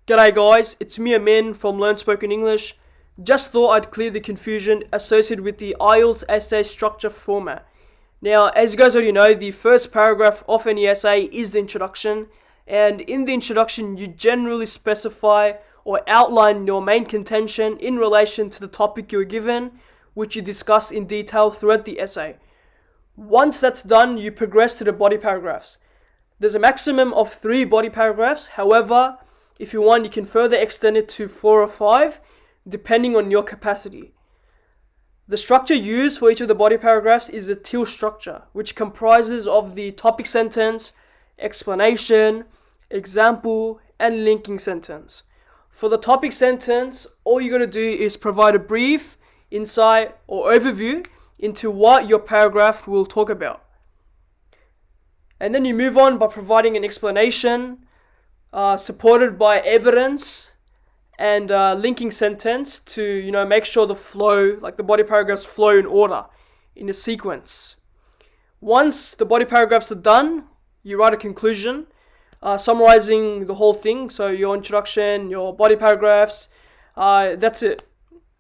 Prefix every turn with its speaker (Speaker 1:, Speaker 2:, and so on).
Speaker 1: G'day guys, it's me Amin from Learn Spoken English. Just thought I'd clear the confusion associated with the IELTS essay structure format. Now, as you guys already know, the first paragraph of any essay is the introduction, and in the introduction you generally specify or outline your main contention in relation to the topic you're given, which you discuss in detail throughout the essay. Once that's done, you progress to the body paragraphs. There's a maximum of 3 body paragraphs. However, if you want, you can further extend it to 4 or 5, depending on your capacity. The structure used for each of the body paragraphs is a TEEL structure, which comprises of the topic sentence, explanation, example, and linking sentence. For the topic sentence, all you got to do is provide a brief, insight, or overview into what your paragraph will talk about. And then you move on by providing an explanation, supported by evidence and linking sentence to make sure the flow, like the body paragraphs flow in order, in a sequence. Once the body paragraphs are done, you write a conclusion, summarizing the whole thing. So your introduction, your body paragraphs, that's it.